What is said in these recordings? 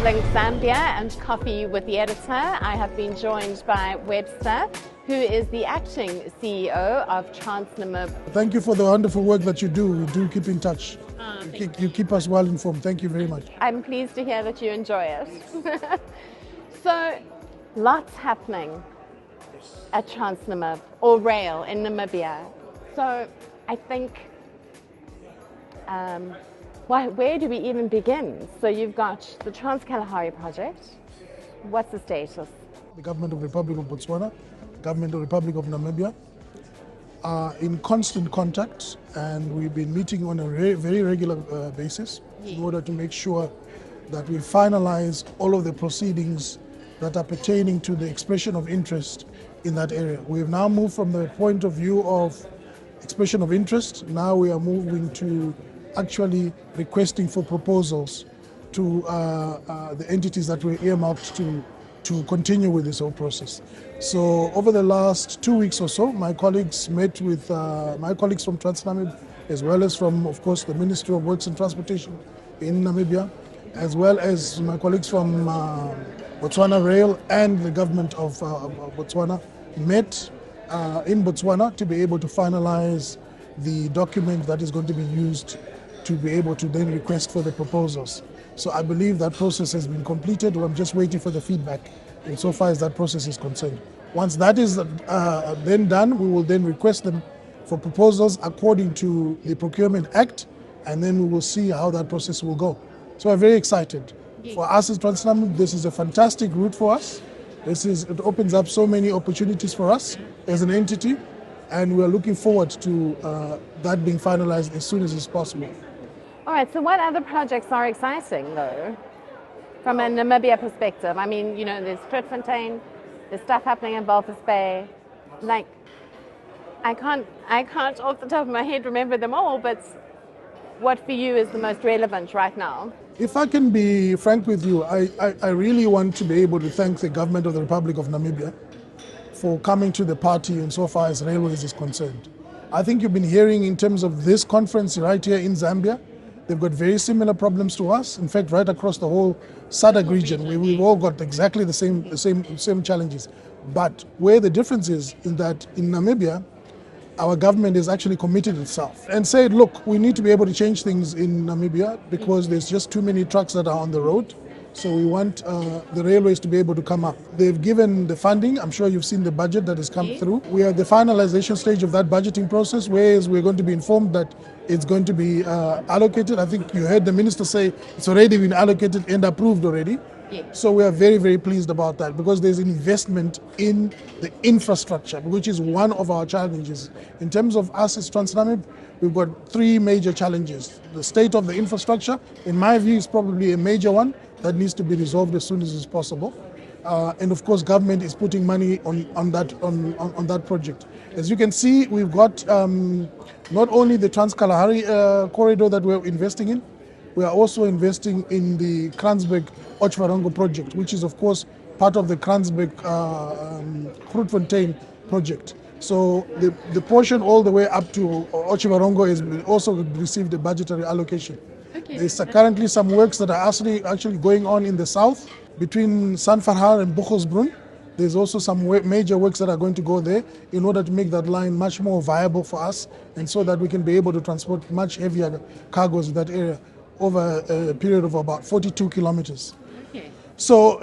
Land-Linked Zambia and Coffee with the Editor. I have been joined by Webster, who is the acting CEO of TransNamib. Thank you for the wonderful work that you do. We do keep in touch. You keep us well informed. Thank you very much. I'm pleased to hear that you enjoy it. So, lots happening at TransNamib, or rail in Namibia. So, I think, where do we even begin? So you've got the Trans-Kalahari project. What's the status? The government of the Republic of Botswana, the government of the Republic of Namibia are in constant contact, and we've been meeting on a very regular basis in order to make sure that we finalize all of the proceedings that are pertaining to the expression of interest in that area. We've now moved from the point of view of expression of interest. Now we are moving to actually requesting for proposals to the entities that were earmarked to continue with this whole process. So over the last 2 weeks or so, my colleagues met with my colleagues from TransNamib, as well as from, of course, the Ministry of Works and Transportation in Namibia, as well as my colleagues from Botswana Rail and the government of Botswana met in Botswana to be able to finalize the document that is going to be used to be able to then request for the proposals. So I believe that process has been completed. I'm just waiting for the feedback insofar as that process is concerned. Once that is then done, we will then request them for proposals according to the Procurement Act, and then we will see how that process will go. So we're very excited. For us as TransNamib, this is a fantastic route for us. It opens up so many opportunities for us as an entity, and we're looking forward to that being finalized as soon as it's possible. All right, so what other projects are exciting, though, from a Namibia perspective? I mean, you know, there's Fruitfontein, there's stuff happening in Walvis Bay. Like, I can't off the top of my head remember them all, but what for you is the most relevant right now? If I can be frank with you, I really want to be able to thank the government of the Republic of Namibia for coming to the party insofar as railways is concerned. I think you've been hearing in terms of this conference right here in Zambia. They've got very similar problems to us. In fact, right across the whole SADC region, we've all got exactly the same challenges. But where the difference is in that in Namibia, our government has actually committed itself and said, look, we need to be able to change things in Namibia because there's just too many trucks that are on the road. So we want the railways to be able to come up. They've given the funding. I'm sure you've seen the budget that has come through. We are at the finalization stage of that budgeting process, whereas we're going to be informed that it's going to be allocated. I think you heard the minister say it's already been allocated and approved already. So we are very, very pleased about that because there's investment in the infrastructure, which is one of our challenges. In terms of us as TransNamib, we've got three major challenges. The state of the infrastructure, in my view, is probably a major one that needs to be resolved as soon as is possible. And of course, government is putting money on that project. As you can see, we've got not only the Trans-Kalahari corridor that we're investing in, we are also investing in the Kranzberg-Otjiwarongo project, which is of course part of the Kranzberg-Fruitfontein project. So the portion all the way up to Otjiwarongo has also received a budgetary allocation. There's currently some works that are actually going on in the south between Sanfarhar and Buchelsbrunn. There's also some major works that are going to go there in order to make that line much more viable for us and so that we can be able to transport much heavier cargoes in that area over a period of about 42 kilometers. Okay. So,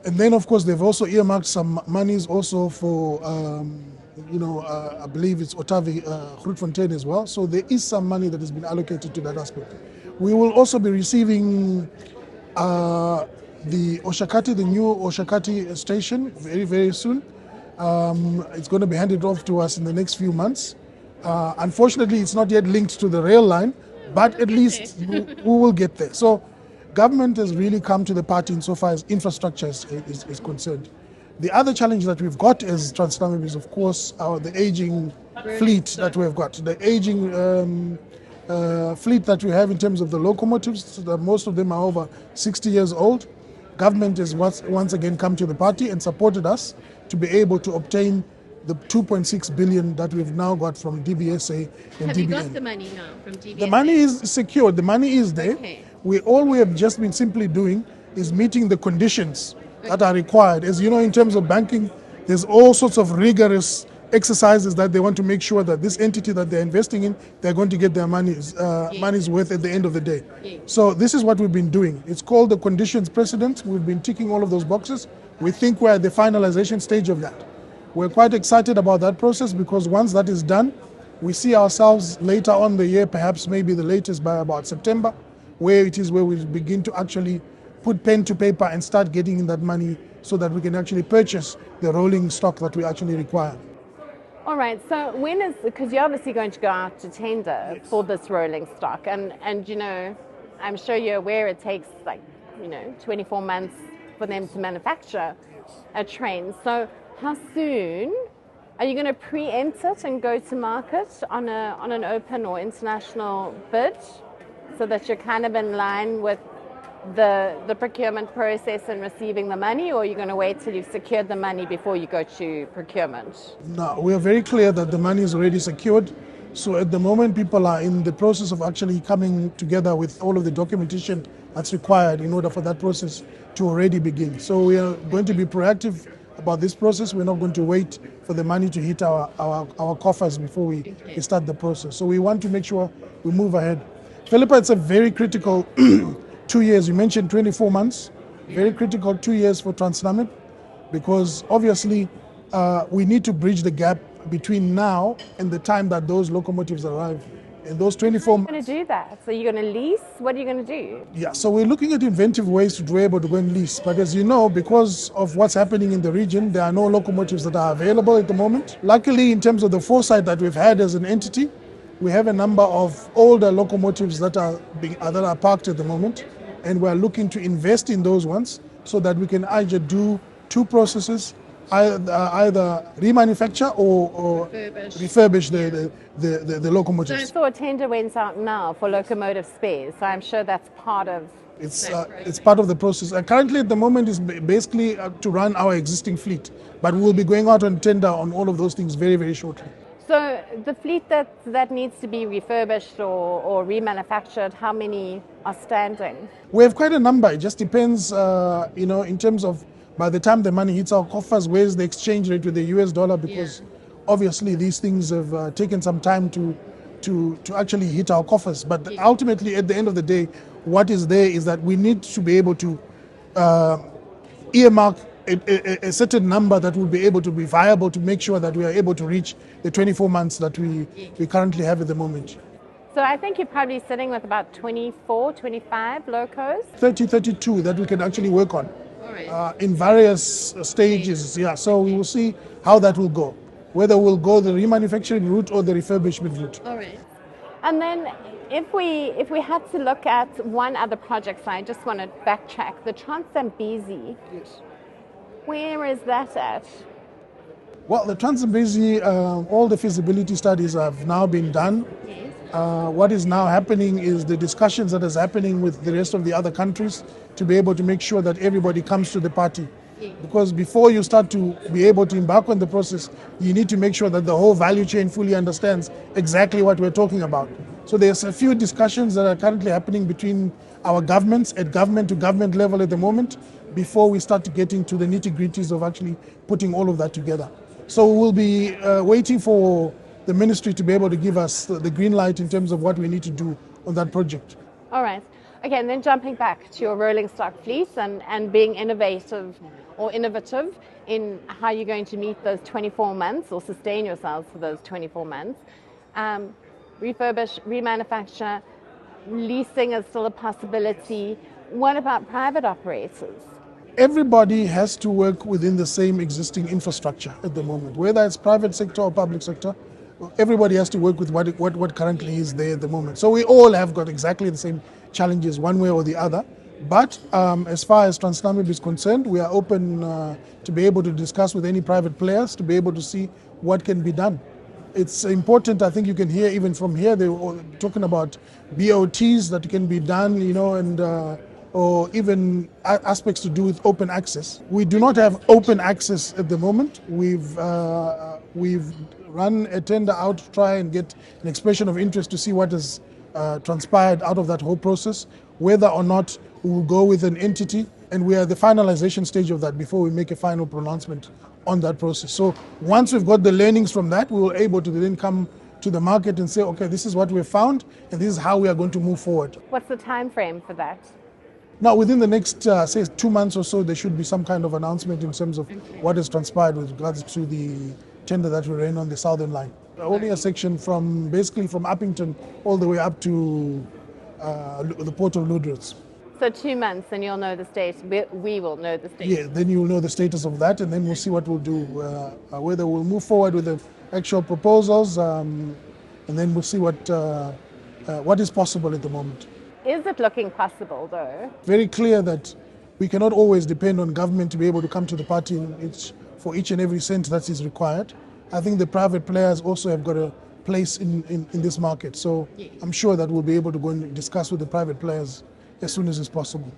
and then of course they've also earmarked some monies also for, I believe it's Otavi, Fruitfontein as well. So there is some money that has been allocated to that aspect. We will also be receiving the Oshakati, the new Oshakati station very, very soon. It's going to be handed off to us in the next few months. Unfortunately, it's not yet linked to the rail line, but at least we will get there. So government has really come to the party insofar as infrastructure is concerned. The other challenge that we've got as TransNamib is, of course, the aging fleet that we've got. The aging fleet that we have in terms of the locomotives, most of them are over 60 years old. Government has once again come to the party and supported us to be able to obtain the 2.6 billion that we've now got from DBSA and DBN. Have you got the money now from DBSA? The money is secured. The money is there. Okay. All we have just been simply doing is meeting the conditions that are required. As you know, in terms of banking, there's all sorts of rigorous exercises that they want to make sure that this entity that they're investing in, they're going to get their money's worth at the end of the day. So this is what we've been doing. It's called the conditions precedent. We've been ticking all of those boxes. We think we're at the finalization stage of that. We're quite excited about that process because once that is done, we see ourselves later on the year, perhaps maybe the latest by about September, where we begin to actually put pen to paper and start getting in that money so that we can actually purchase the rolling stock that we actually require. All right, so because you're obviously going to go out to tender for this rolling stock, and you know, I'm sure you're aware it takes 24 months for them to manufacture a train. So how soon are you going to preempt it and go to market on an open or international bid so that you're kind of in line with the procurement process and receiving the money, or are you going to wait till you've secured the money before you go to procurement? No, we are very clear that the money is already secured. So at the moment, people are in the process of actually coming together with all of the documentation that's required in order for that process to already begin. So we are going to be proactive about this process. We're not going to wait for the money to hit our coffers before we start the process. So we want to make sure we move ahead. Philippa, it's a very critical 2 years. You mentioned 24 months. Very critical 2 years for TransNamib, because obviously we need to bridge the gap between now and the time that those locomotives arrive. And those 24 months. How are you going to do that? So you're going to lease? What are you going to do? Yeah, so we're looking at inventive ways to be able to go and lease. But as you know, because of what's happening in the region, there are no locomotives that are available at the moment. Luckily, in terms of the foresight that we've had as an entity, we have a number of older locomotives that are parked at the moment, and we're looking to invest in those ones so that we can either do two processes, either remanufacture or refurbish the locomotives. So a tender went out now for locomotive spares, so I'm sure that's part of it's part of the process. Currently at the moment is basically to run our existing fleet, but we'll be going out on tender on all of those things very, very shortly. So the fleet that needs to be refurbished or remanufactured, how many are standing? We have quite a number. It just depends, in terms of by the time the money hits our coffers, where's the exchange rate with the US dollar, because obviously these things have taken some time to actually hit our coffers. But ultimately, at the end of the day, what is there is that we need to be able to earmark a certain number that will be able to be viable to make sure that we are able to reach the 24 months that we currently have at the moment. So I think you're probably sitting with about 24, 25 locos? 32 that we can actually work on in various stages. Yeah, so we will see how that will go, whether we'll go the remanufacturing route or the refurbishment route. All right. And then if we had to look at one other project, so I just want to backtrack, the Trans-Zambezi. Yes. Where is that at? Well, the Trans-Zambezi, all the feasibility studies have now been done. Yes. What is now happening is the discussions that is happening with the rest of the other countries to be able to make sure that everybody comes to the party. Yes. Because before you start to be able to embark on the process, you need to make sure that the whole value chain fully understands exactly what we're talking about. So there's a few discussions that are currently happening between our governments at government to government level at the moment before we start getting to the nitty-gritties of actually putting all of that together. So we'll be waiting for the ministry to be able to give us the green light in terms of what we need to do on that project. All right. Okay, and then jumping back to your rolling stock fleet and being innovative in how you're going to meet those 24 months or sustain yourselves for those 24 months. Refurbish, remanufacture, leasing is still a possibility. What about private operators? Everybody has to work within the same existing infrastructure at the moment, whether it's private sector or public sector. Everybody has to work with what currently is there at the moment. So we all have got exactly the same challenges one way or the other. But as far as TransNamib is concerned, we are open to be able to discuss with any private players to be able to see what can be done. It's important, I think you can hear even from here, they were talking about BOTs that can be done, and or even aspects to do with open access. We do not have open access at the moment. We've run a tender out to try and get an expression of interest to see what has transpired out of that whole process, whether or not we will go with an entity And we are at the finalization stage of that before we make a final pronouncement on that process. So once we've got the learnings from that, we will be able to then come to the market and say, okay, this is what we've found and this is how we are going to move forward. What's the time frame for that? Now, within the next, say, 2 months or so, there should be some kind of announcement in terms of what has transpired with regards to the tender that we ran on the Southern Line. Only a section from, basically from Uppington all the way up to the port of Ludritz. So 2 months and you'll know the state, we will know the state. Yeah, then you will know the status of that and then we'll see what we'll do, whether we'll move forward with the actual proposals and then we'll see what is possible at the moment. Is it looking possible though? Very clear that we cannot always depend on government to be able to come to the party for each and every cent that is required. I think the private players also have got a place in this market. So I'm sure that we'll be able to go and discuss with the private players as soon as it's possible.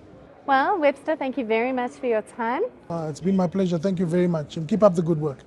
Well, Webster, thank you very much for your time. It's been my pleasure. Thank you very much and keep up the good work.